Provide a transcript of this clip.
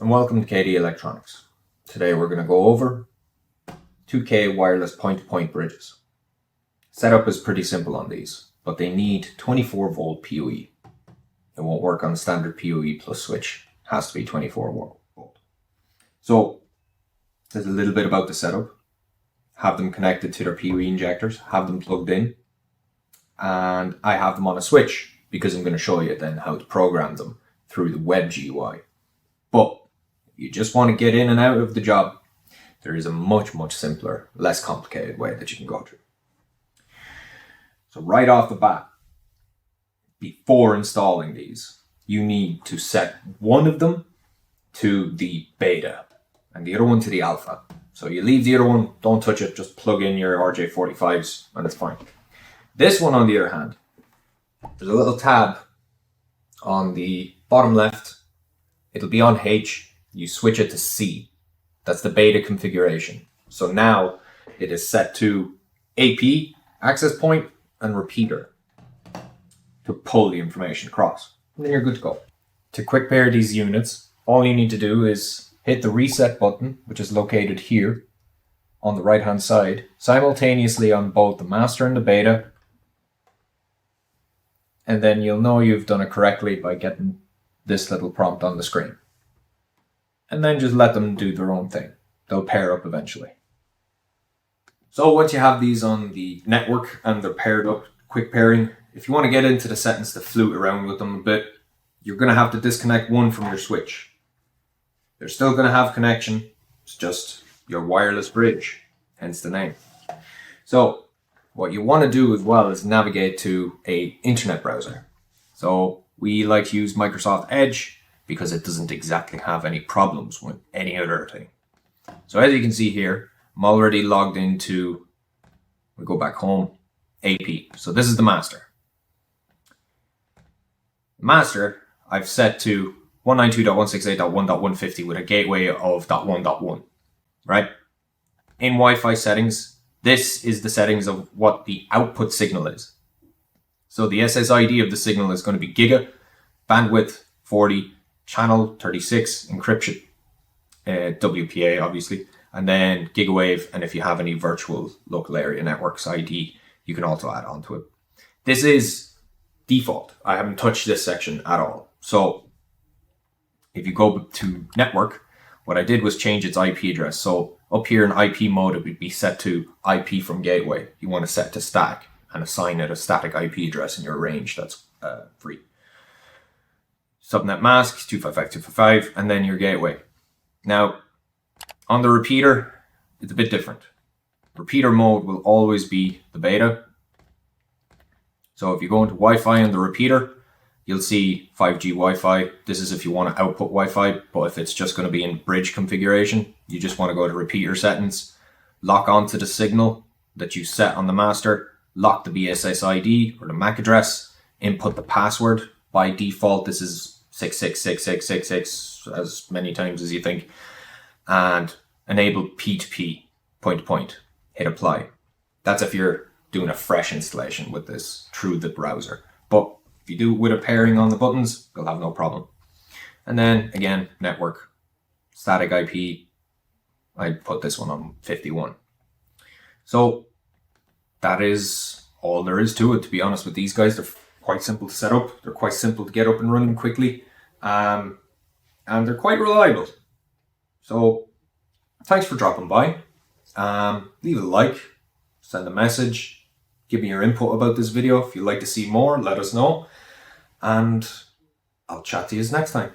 and welcome to KD Electronics. Today we're going to go over 2K wireless point-to-point bridges. Setup is pretty simple on these, but they need 24 volt PoE. It won't work on the standard PoE plus switch. It has to be 24 volt. So there's a little bit about the setup. Have them connected to their PoE injectors, have them plugged in, and I have them on a switch because I'm going to show you then how to program them through the web GUI. But if you just want to get in and out of the job, there is a much simpler, less complicated way that you can go through. So right off the bat, before installing these, you need to set one of them to the beta and the other one to the alpha. So you leave the other one, don't touch it, just plug in your RJ45s and it's fine. This one, on the other hand, there's a little tab on the bottom left. It'll be on H. You switch it to C. That's the beta configuration. So now it is set to AP, access point, and repeater to pull the information across. And then you're good to go. To quick pair these units, all you need to do is hit the reset button, which is located here on the right hand side, simultaneously on both the master and the beta. And then you'll know you've done it correctly by getting this little prompt on the screen. And then just let them do their own thing. They'll pair up eventually. So once you have these on the network and they're paired up, quick pairing, if you want to get into the settings to flute around with them a bit, you're going to have to disconnect one from your switch. They're still going to have connection. It's just your wireless bridge, hence the name. So what you want to do as well is navigate to an internet browser. So we like to use Microsoft Edge because it doesn't exactly have any problems with any other thing. So as you can see here, I'm already logged into, we go back home, AP. So this is the master. Master, I've set to 192.168.1.150 with a gateway of .1.1, right? In Wi-Fi settings, this is the settings of what the output signal is. So the SSID of the signal is going to be giga, bandwidth 40, channel 36, encryption, WPA obviously, and then Gigawave, and if you have any virtual local area networks ID, you can also add on to it. This is default. I haven't touched this section at all. So if you go to network, what I did was change its IP address. So up here in IP mode, it would be set to IP from gateway. You want to set to static and assign it a static IP address in your range. That's free. Subnet mask 255.255, and then your gateway. Now, on the repeater, it's a bit different. Repeater mode will always be the beta. So if you go into Wi-Fi and the repeater, you'll see 5G Wi-Fi. This is if you want to output Wi-Fi, but if it's just going to be in bridge configuration, you just want to go to repeater settings, lock onto the signal that you set on the master, lock the BSSID or the MAC address, input the password. By default, this is 666666 as many times as you think, and enable P2P point-to-point. Hit apply. That's if you're doing a fresh installation with this through the browser. But if you do it with a pairing on the buttons, you'll have no problem. And then again, network, static IP. I put this one on 51. So that is all there is to it. To be honest with these guys, they're quite simple to set up. They're quite simple to get up and running quickly. And they're quite reliable. So thanks for dropping by. Leave a like, send a message, give me your input about this video. If you'd like to see more, let us know. And I'll chat to you next time.